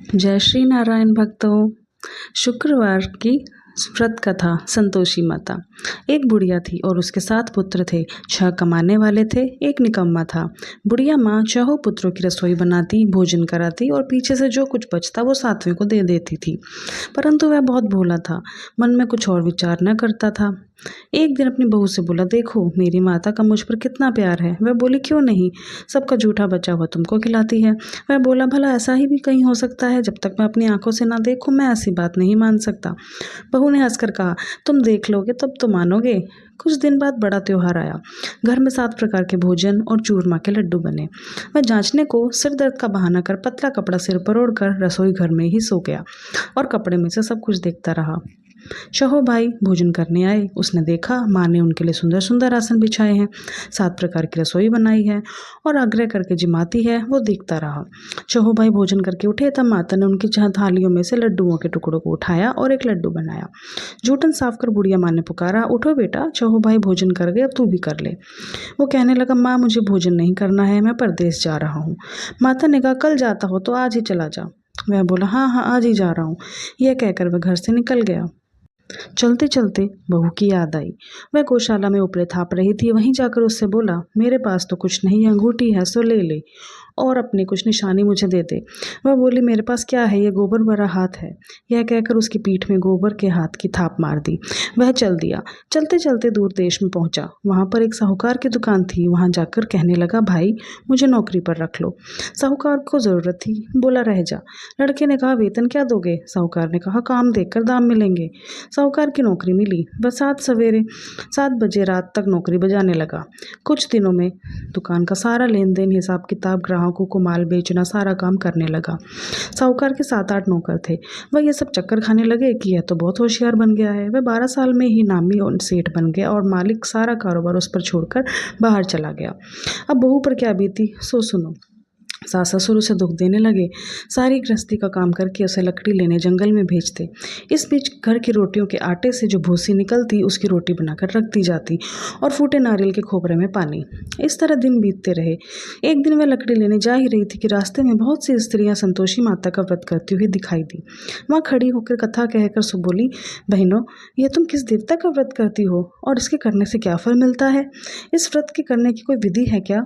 जय श्री नारायण भक्तों। शुक्रवार की व्रत कथा। संतोषी माता। एक बुढ़िया थी और उसके 7 पुत्र थे। 6 कमाने वाले थे, एक निकम्मा था। बुढ़िया माँ 6 पुत्रों की रसोई बनाती, भोजन कराती और पीछे से जो कुछ बचता वो 7वें को दे देती थी। परंतु वह बहुत भोला था, मन में कुछ और विचार न करता था। एक दिन अपनी बहू से बोला, देखो मेरी माता का मुझ पर कितना प्यार है। वह बोली, क्यों नहीं, सबका जूठा बचा हुआ तुमको खिलाती है। वह बोला, भला ऐसा ही भी कहीं हो सकता है? जब तक मैं अपनी आंखों से ना देखूं मैं ऐसी बात नहीं मान सकता। बहू ने हंसकर कहा, तुम देख लोगे तब तो मानोगे। कुछ दिन बाद बड़ा त्योहार आया। घर में 7 प्रकार के भोजन और चूरमा के लड्डू बने। वह जांचने को सिर दर्द का बहाना कर पतला कपड़ा सिर पर ओढ़कर रसोई घर में ही सो गया और कपड़े में से सब कुछ देखता रहा। शहो भाई भोजन करने आए। उसने देखा माँ ने उनके लिए सुंदर सुंदर आसन बिछाए हैं, 7 प्रकार की रसोई बनाई है और आग्रह करके जिमाती है। वो देखता रहा। शहो भाई भोजन करके उठे तब माता ने उनकी थालियों में से लड्डुओं के टुकड़ों को उठाया और एक लड्डू बनाया। जूठन साफ कर बुढ़िया माँ ने पुकारा, उठो बेटा, शहो भाई भोजन कर गए, अब तू भी कर ले। वो कहने लगा, माँ मुझे भोजन नहीं करना है, मैं परदेश जा रहा हूँ। माता ने कहा, कल जाता हो तो आज ही चला जा। वह बोला, हाँ हाँ आज ही जा रहा हूँ। यह कहकर वह घर से निकल गया। चलते चलते बहू की याद आई। वह गौशाला में उपले थाप रही थी। वहीं जाकर उससे बोला, मेरे पास तो कुछ नहीं, अंगूठी है सो ले ले और अपनी कुछ निशानी मुझे दे दे। वह बोली, मेरे पास क्या है, ये गोबर भरा हाथ है। यह कहकर उसकी पीठ में गोबर के हाथ की थाप मार दी। वह चल दिया। चलते चलते दूर देश में पहुंचा। वहां पर एक साहूकार की दुकान थी। वहां जाकर कहने लगा, भाई मुझे नौकरी पर रख लो। साहूकार को जरूरत थी, बोला रह जा। लड़के ने कहा, वेतन क्या दोगे? साहूकार ने कहा, काम देखकर दाम मिलेंगे। साहूकार की नौकरी मिली। बस 7 बजे रात तक नौकरी बजाने लगा। कुछ दिनों में दुकान का सारा लेन देन, हिसाब किताब, ग्राहकों को माल बेचना, सारा काम करने लगा। साहूकार के 7-8 नौकर थे। वह ये सब चक्कर खाने लगे कि यह तो बहुत होशियार बन गया है। वह 12 साल में ही नामी और सेठ बन गया और मालिक सारा कारोबार उस पर छोड़कर बाहर चला गया। अब बहू पर क्या बीती सो सुनो। सास ससुर उसे दुख देने लगे। सारी गृहस्थी का काम करके उसे लकड़ी लेने जंगल में भेजते। इस बीच घर की रोटियों के आटे से जो भूसी निकलती उसकी रोटी बनाकर रख दी जाती और फूटे नारियल के खोपरे में पानी। इस तरह दिन बीतते रहे। एक दिन वह लकड़ी लेने जा ही रही थी कि रास्ते में बहुत सी स्त्रियां संतोषी माता का व्रत करती हुई दिखाई दी। वहाँ खड़ी होकर कथा कहकर सो बोली, बहनों यह तुम किस देवता का व्रत करती हो और इसके करने से क्या फल मिलता है? इस व्रत के करने की कोई विधि है क्या?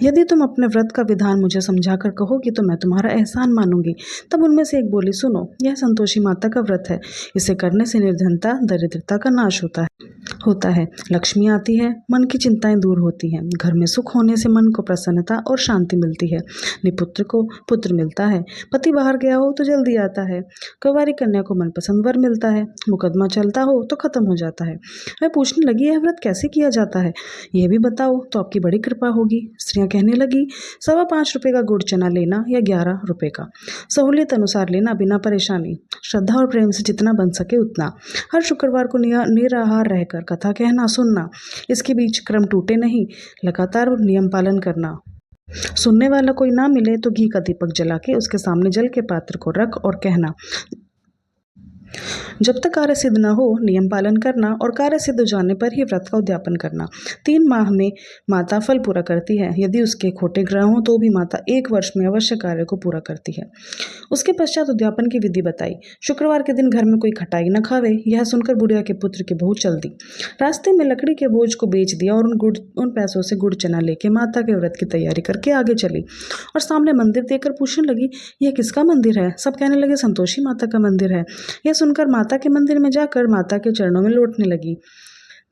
यदि तुम अपने व्रत का विधान मुझे समझाकर कहोगी तो मैं तुम्हारा एहसान मानूंगी। तब उनमें से एक बोली, सुनो, यह संतोषी माता का व्रत है। इसे करने से निर्धनता, दरिद्रता का नाश होता है, लक्ष्मी आती है, मन की चिंताएं दूर होती हैं, घर में सुख होने से मन को प्रसन्नता और शांति मिलती है, निपुत्र को पुत्र मिलता है, पति बाहर गया हो तो जल्दी आता है, कुंवारी कन्या को मनपसंद वर मिलता है, मुकदमा चलता हो तो खत्म हो जाता है। मैं पूछने लगी, यह व्रत कैसे किया जाता है, यह भी बताओ तो आपकी बड़ी कृपा होगी। स्त्रियां कहने लगी, 5.25 रुपये का गुड़ चना लेना या 11 रुपये का, सहूलियत अनुसार लेना, बिना परेशानी, श्रद्धा और प्रेम से जितना बन सके उतना। हर शुक्रवार को निराहार रहकर कथा कहना सुनना, इसके बीच क्रम टूटे नहीं, लगातार नियम पालन करना। सुनने वाला कोई ना मिले तो घी का दीपक जला के उसके सामने जल के पात्र को रख और कहना, जब तक कार्य सिद्ध न हो नियम पालन करना और कार्य सिद्ध हो जाने पर ही व्रत का उद्यापन करना। 3 माह में माता फल पूरा करती है। यदि उसके खोटे ग्रह हों तो भी माता 1 वर्ष में अवश्य कार्य को पूरा करती है। उसके पश्चात उद्यापन की विधि बताई। शुक्रवार के दिन घर में कोई खटाई न खावे। यह सुनकर बुढ़िया के पुत्र की बहू चल दी। रास्ते में लकड़ी के बोझ को बेच दिया और उन पैसों से गुड़ चना लेके माता के व्रत की तैयारी करके आगे चली और सामने मंदिर देखकर पूछने लगी, यह किसका मंदिर है? सब कहने लगे, संतोषी माता का मंदिर है। यह सुनकर माता के मंदिर में जाकर माता के चरणों में लौटने लगी।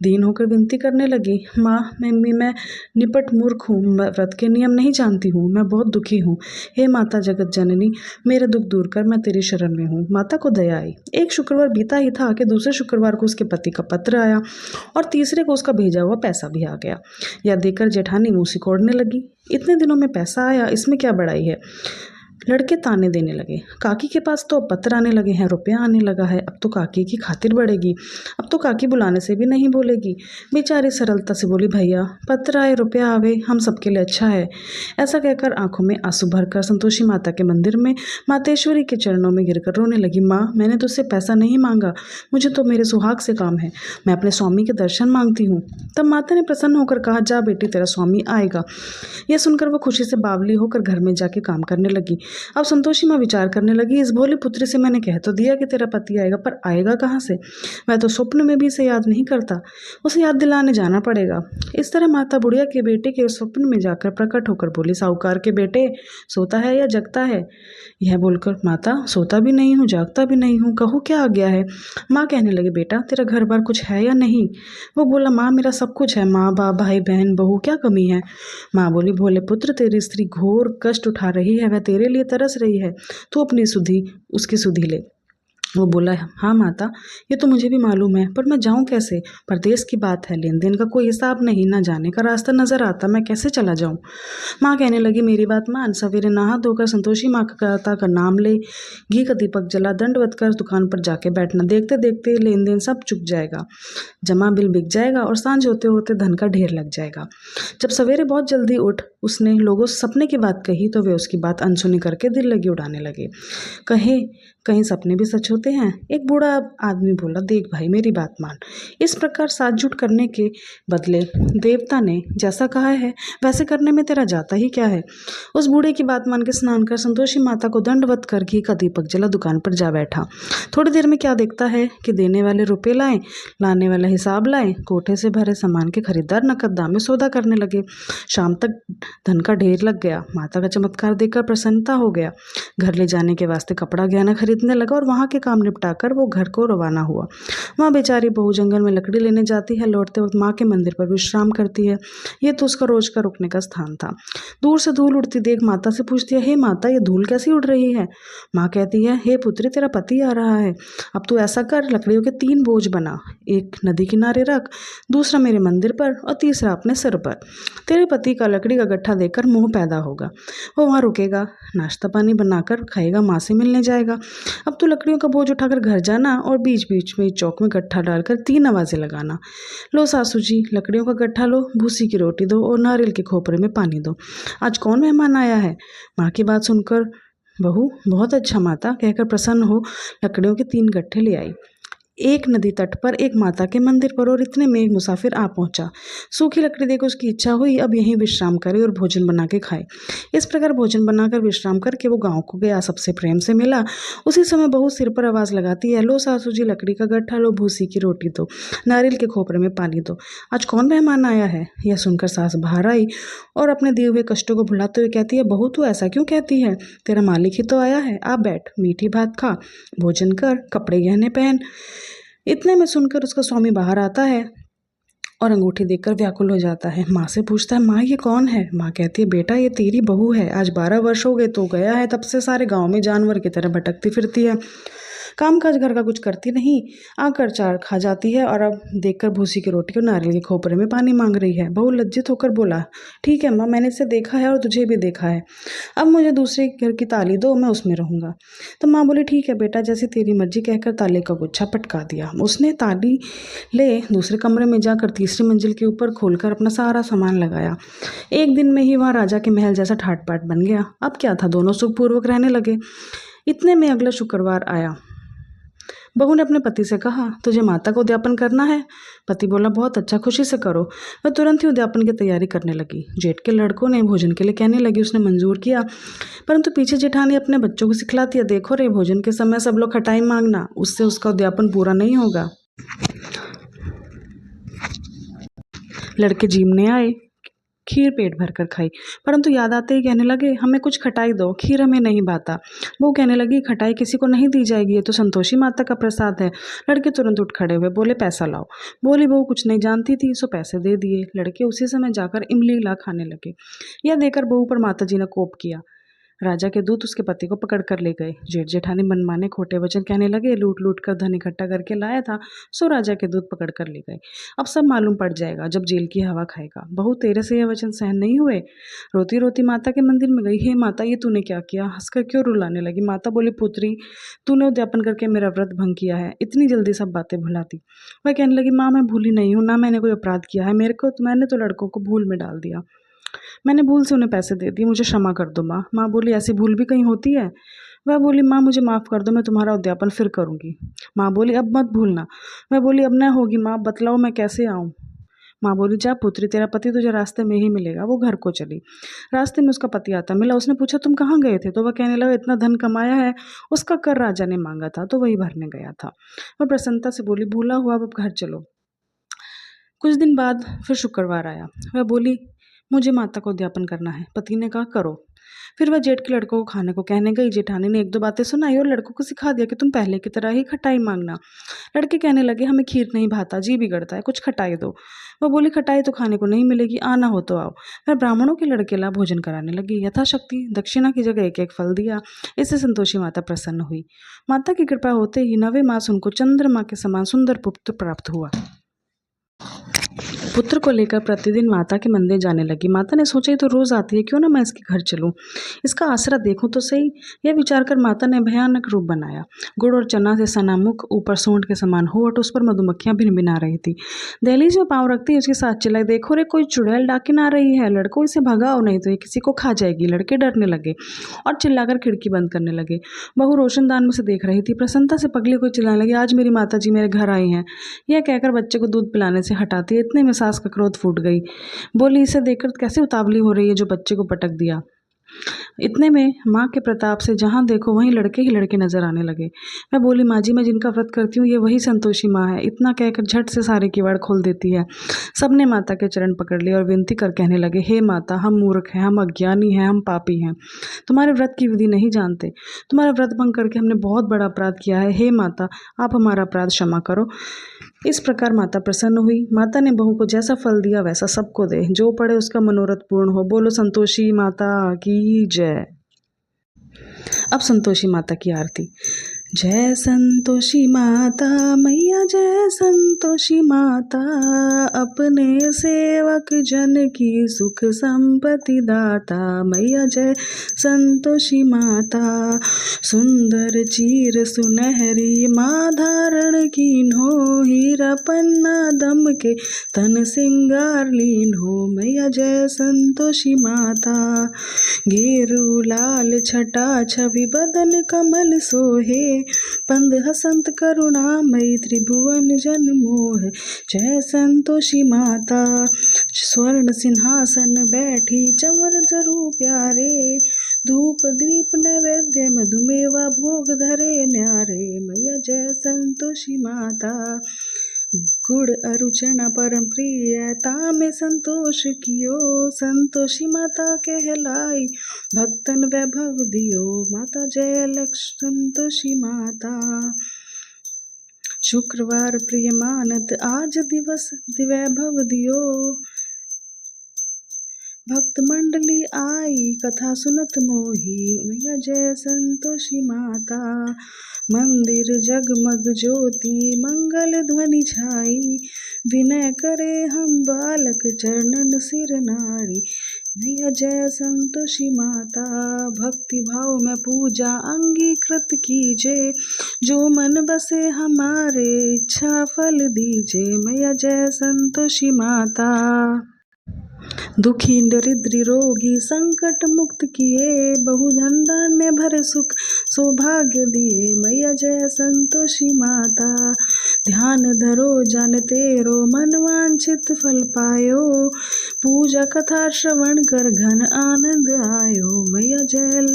दीन होकर विनती करने लगी, माँ मैं निपट मूर्ख हूँ, मैं व्रत के नियम नहीं जानती हूँ, मैं बहुत दुखी हूँ। हे माता जगत जननी, मेरा दुख दूर कर, मैं तेरी शरण में हूँ। माता को दया आई। एक शुक्रवार बीता ही था कि दूसरे शुक्रवार को उसके पति का पत्र आया और तीसरे को उसका भेजा हुआ पैसा भी आ गया। यह देखकर जेठानी मुँह सिकोड़ने लगी, इतने दिनों में पैसा आया, इसमें क्या बड़ाई है? लड़के ताने देने लगे, काकी के पास तो अब पत्र आने लगे हैं, रुपया आने लगा है, अब तो काकी की खातिर बढ़ेगी, अब तो काकी बुलाने से भी नहीं बोलेगी। बेचारी सरलता से बोली, भैया पत्र आए रुपया आवे, हम सबके लिए अच्छा है। ऐसा कहकर आंखों में आंसू भरकर संतोषी माता के मंदिर में मातेश्वरी के चरणों में गिरकर रोने लगी, माँ मैंने तुझसे पैसा नहीं मांगा, मुझे तो मेरे सुहाग से काम है, मैं अपने स्वामी के दर्शन मांगती हूँ। तब माता ने प्रसन्न होकर कहा, जा बेटी तेरा स्वामी आएगा। यह सुनकर वो खुशी से बावली होकर घर में जाके काम करने लगी। अब संतोषी माँ विचार करने लगी, इस भोली पुत्री से मैंने कह तो दिया कि तेरा पति आएगा, पर आएगा कहाँ से? मैं तो स्वप्न में भी इसे याद नहीं करता, उसे याद दिलाने जाना पड़ेगा। इस तरह माता बुढ़िया के बेटे के स्वप्न में जाकर प्रकट होकर बोली, साहूकार के बेटे, सोता है या जगता है? यह बोलकर, माता सोता भी नहीं हूँ, जागता भी नहीं हूँ, कहो क्या आ गया है? माँ कहने लगी, बेटा तेरा घर बार कुछ है या नहीं? वो बोला, माँ मेरा सब कुछ है, माँ बाप भाई बहन बहू, क्या कमी है? माँ बोली, भोले पुत्र तेरी स्त्री घोर कष्ट उठा रही है, वह तेरे लिए तरस रही है, तू अपनी सुधि उसकी सुधि ले। वो बोला, हाँ माता ये तो मुझे भी मालूम है, पर मैं जाऊं कैसे? परदेश की बात है, लेन देन का कोई हिसाब नहीं, ना जाने का रास्ता नजर आता, मैं कैसे चला जाऊं? माँ कहने लगी, मेरी बात मान, सवेरे नहा धोकर संतोषी माता का नाम ले, घी का दीपक जला, दंडवत कर दुकान पर जाके बैठना, देखते देखते लेन देन सब चुक जाएगा, जमा बिल बिक जाएगा और सांझ होते होते धन का ढेर लग जाएगा। जब सवेरे बहुत जल्दी उठ उसने लोगों से सपने की बात कही तो वे उसकी बात अनसुनी करके दिल लगी उड़ाने लगे। कहीं सपने भी सच होते हैं। एक बूढ़ा आदमी बोला, देख भाई मेरी बात मान, इस प्रकार साथ जुट करने के बदले देवता ने जैसा कहा है वैसे करने में तेरा जाता ही क्या है? उस बूढ़े की बात मान के स्नान कर संतोषी माता को दंडवत कर घी का दीपक जला दुकान पर जा बैठा। थोड़ी देर में क्या देखता है कि देने वाले रुपए लाए, लाने वाला हिसाब लाए, कोठे से भरे सामान के खरीदार नकद दाम में सौदा करने लगे। शाम तक धन का ढेर लग गया। माता का चमत्कार देखकर प्रसन्नता हो गया। घर ले जाने के वास्ते कपड़ा गहना खरीदने लगा और वहाँ के काम निपटाकर वो घर को रवाना हुआ। वहाँ बेचारी बहू जंगल में लकड़ी लेने जाती है, लौटते वक्त माँ के मंदिर पर विश्राम करती है। ये तो उसका रोज का रुकने का स्थान था। दूर से धूल उड़ती देख माता से पूछती है, हे माता ये धूल कैसी उड़ रही है? माँ कहती है, हे पुत्री तेरा पति आ रहा है, अब तू ऐसा कर लकड़ियों के 3 बोझ बना, एक नदी किनारे रख, दूसरा मेरे मंदिर पर और तीसरा अपने सिर पर। तेरे पति का लकड़ी का गट्ठा देखकर मोह पैदा होगा, वो वहाँ रुकेगा, नाश्ता पानी बनाकर खाएगा, माँ से मिलने जाएगा। अब तू लकड़ियों का बोझ उठाकर घर जाना और बीच बीच में चौक में गट्ठा डालकर 3 आवाज़ें लगाना, लो सासू जी लकड़ियों का गट्ठा लो, भूसी की रोटी दो और नारियल के खोपरे में पानी दो, आज कौन मेहमान आया है? माँ की बात सुनकर बहू बहुत अच्छा माता कहकर प्रसन्न हो लकड़ियों के 3 गट्ठे ले आई। एक नदी तट पर, एक माता के मंदिर पर, और इतने में एक मुसाफिर आ पहुंचा। सूखी लकड़ी देकर उसकी इच्छा हुई अब यहीं विश्राम करे और भोजन बना के खाए। इस प्रकार भोजन बनाकर विश्राम करके वो गांव को गया, सबसे प्रेम से मिला। उसी समय बहू सिर पर आवाज़ लगाती है, लो सासू जी लकड़ी का गट्ठा लो, भूसी की रोटी दो, नारियल के खोपरे में पानी दो, आज कौन मेहमान आया है? यह सुनकर सास बाहर आई और अपने दिए हुए कष्टों को भुलाते हुए कहती है, बहू तू ऐसा क्यों कहती है? तेरा मालिक ही तो आया है, आप बैठ, मीठी भात खा, भोजन कर, कपड़े गहने पहन। इतने में सुनकर उसका स्वामी बाहर आता है और अंगूठी देखकर व्याकुल हो जाता है। माँ से पूछता है, माँ ये कौन है? माँ कहती है, बेटा ये तेरी बहू है, आज 12 वर्ष हो गए तो गया है, तब से सारे गांव में जानवर की तरह भटकती फिरती है, काम काज घर का कुछ करती नहीं, आकर चार खा जाती है और अब देखकर भूसी की रोटी और नारियल के खोपरे में पानी मांग रही है। बहू लज्जित होकर बोला, ठीक है माँ मैंने इसे देखा है और तुझे भी देखा है, अब मुझे दूसरे घर की ताली दो, मैं उसमें रहूँगा। तो माँ बोली, ठीक है बेटा जैसी तेरी मर्जी, कहकर ताले का गुच्छा पटका दिया। उसने ताली ले दूसरे कमरे में जाकर तीसरी मंजिल के ऊपर खोलकर अपना सारा सामान लगाया। एक दिन में ही वहाँ राजा के महल जैसा ठाट बाट बन गया। अब क्या था, दोनों सुखपूर्वक रहने लगे। इतने में अगला शुक्रवार आया। बहू ने अपने पति से कहा, तुझे माता को उद्यापन करना है? पति बोला, बहुत अच्छा, खुशी से करो। वह तुरंत ही उद्यापन की तैयारी करने लगी। जेठ के लड़कों ने भोजन के लिए कहने लगी, उसने मंजूर किया, परंतु पीछे जेठानी अपने बच्चों को सिखलाती है, देखो रे भोजन के समय सब लोग खटाई मांगना, उससे उसका उद्यापन पूरा नहीं होगा। लड़के जीमने आए, खीर पेट भर कर खाई, परंतु याद आते ही कहने लगे, हमें कुछ खटाई दो, खीर हमें नहीं भाता। वो कहने लगी, खटाई किसी को नहीं दी जाएगी, ये तो संतोषी माता का प्रसाद है। लड़के तुरंत उठ खड़े हुए, बोले पैसा लाओ। बोली बहू कुछ नहीं जानती थी, सो पैसे दे दिए। लड़के उसी समय जाकर इमली ला खाने लगे। यह देखकर बहू पर माता जी ने कोप किया। राजा के दूत उसके पति को पकड़ कर ले गए। जेठ जेठानी मनमाने खोटे वचन कहने लगे, लूट लूट कर धन इकट्ठा करके लाया था, सो राजा के दूत पकड़ कर ले गए। अब सब मालूम पड़ जाएगा जब जेल की हवा खाएगा। बहू तेरे से यह वचन सहन नहीं हुए, रोती रोती माता के मंदिर में गई। हे माता ये तूने क्या किया? हंसकर क्यों रुलाने लगी? माता बोली, पुत्री तूने उद्यापन करके मेरा व्रत भंग किया है, इतनी जल्दी सब बातें भुलाती। वह कहने लगी, माँ मैं भूली नहीं हूँ, ना मैंने कोई अपराध किया है, मैंने तो लड़कों को भूल में डाल दिया, मैंने भूल से उन्हें पैसे दे दिए, मुझे क्षमा कर दो माँ। माँ बोली, ऐसी भूल भी कहीं होती है? वह बोली, माँ मुझे माफ़ कर दो, मैं तुम्हारा उद्यापन फिर करूँगी। माँ बोली, अब मत भूलना। मैं बोली, अब न होगी माँ, बतलाओ मैं कैसे आऊँ? माँ बोली, जा पुत्री, तेरा पति तुझे रास्ते में ही मिलेगा। वो घर को चली। रास्ते में उसका पति आता मिला। उसने पूछा, तुम कहाँ गए थे? तो वह कहने लगा, इतना धन कमाया है, उसका कर राजा ने मांगा था तो वही भरने गया था। वह प्रसन्नता से बोली, भूला हुआ, अब घर चलो। कुछ दिन बाद फिर शुक्रवार आया। वह बोली, मुझे माता को उद्यापन करना है। पति ने कहा, करो। फिर वह जेठ के लड़कों को खाने को कहने गई। जेठानी ने 1-2 बातें सुनाई और लड़कों को सिखा दिया कि तुम पहले की तरह ही खटाई मांगना। लड़के कहने लगे, हमें खीर नहीं भाता, जी बिगड़ता है, कुछ खटाई दो। वह बोली, खटाई तो खाने को नहीं मिलेगी, आना हो तो आओ। फिर ब्राह्मणों के लड़के ला भोजन कराने लगी। यथाशक्ति दक्षिणा की जगह 1-1 फल दिया। इससे संतोषी माता प्रसन्न हुई। माता की कृपा होते ही 9वें मास उनको चंद्रमा के समान सुंदर पुत्र प्राप्त हुआ। पुत्र को लेकर प्रतिदिन माता के मंदिर जाने लगी। माता ने सोचा, ये तो रोज आती है, क्यों ना मैं इसके घर चलूं, इसका आसरा देखूं तो सही। यह विचार कर माता ने भयानक रूप बनाया। गुड़ और चना से सना मुख, ऊपर सूंड के समान होठ, उस पर मधुमक्खियां भिनभिना रही थी। दहलीज में पांव रखती उसके साथ चिल्लाई, देखो रे, कोई चुड़ैल डाकिन आ रही है, लड़कों इसे भगाओ, नहीं तो ये किसी को खा जाएगी। लड़के डरने लगे और चिल्लाकर खिड़की बंद करने लगे। बहू रोशनदान में से देख रही थी। प्रसन्नता से पगली को चिल्लाने लगी, आज मेरी माता जी मेरे घर आई हैं। यह कहकर बच्चे को दूध पिलाने से हटाती है। इतने में सास का क्रोध फूट गई। बोली, इसे देखकर कैसे उतावली हो रही है जो बच्चे को पटक दिया। इतने में माँ के प्रताप से जहाँ देखो वहीं लड़के ही लड़के नजर आने लगे। मैं बोली, माँ जी, मैं जिनका व्रत करती हूँ ये वही संतोषी माँ है। इतना कहकर झट से सारे किवाड़ खोल देती है। सबने माता के चरण पकड़ लिए और विनती कर कहने लगे, हे माता, हम मूर्ख हैं, हम अज्ञानी हैं, हम पापी हैं, तुम्हारे व्रत की विधि नहीं जानते। तुम्हारा व्रत भंग करके हमने बहुत बड़ा अपराध किया है। हे माता, आप हमारा अपराध क्षमा करो। इस प्रकार माता प्रसन्न हुई। माता ने बहू को जैसा फल दिया वैसा सबको दे, जो पड़े उसका मनोरथ पूर्ण हो। बोलो संतोषी माता की जय। अब संतोषी माता की आरती। जय संतोषी माता मैया, जय संतोषी माता, अपने सेवक जन की सुख संपत्ति दाता। मैया जय संतोषी माता, सुंदर चीर सुनहरी माँ धारण कीन हो, हीरा पन्ना दम के तन सिंगार लीन हो। मैया जय संतोषी माता, गेरू लाल छटा छवि बदन कमल सोहे, पंद हसंत करुणा मई त्रिभुवन जन मोह। जय संतोषी माता, स्वर्ण सिंहासन बैठी चंवर जरू प्यारे, धूप दीप नैवेद्य मधुमेवा भोग धरे न्यारे। मैया जय संतोषी माता, गुड़ अरुचना परम प्रिय तामे संतोष कियो, संतोषी माता कहलाई भक्तन वैभव दियो। माता जय लक्ष्मी संतोषी माता, शुक्रवार प्रिय मानत आज दिवस वैभव दियो, भक्त मंडली आई कथा सुनत मोही। मैया जय संतोषी माता, मंदिर जगमग ज्योति मंगल ध्वनि छाई, विनय करे हम बालक चरणन सिर नारी। मैया जय संतोषी माता, भक्ति भाव में पूजा अंगीकृत कीजे, जो मन बसे हमारे इच्छा फल दीजे। मैया जय संतोषी माता, दुखी दरिद्री रोगी संकट मुक्त किए, बहुधन धान्य भरे सुख सौभाग्य दिए। मैया जय संतोषी माता, ध्यान धरो जन तेरो मन वांछित फल पायो, पूजा कथा श्रवण कर घन आनंद आयो। मैया जय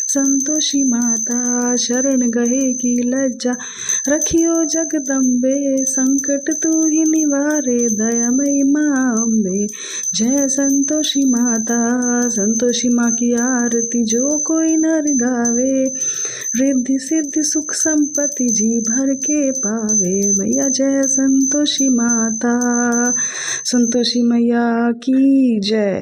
संतोषी माता, शरण गए की लज्जा रखियो जगदम्बे, संकट तू ही निवारे दयामयी माँ अम्बे। जय संतोषी माता, संतोषी माँ की आरती जो कोई नर गावे, रिद्धि सिद्धि सुख संपत्ति जी भर के पावे। मैया जय संतोषी माता, संतोषी मैया की जय।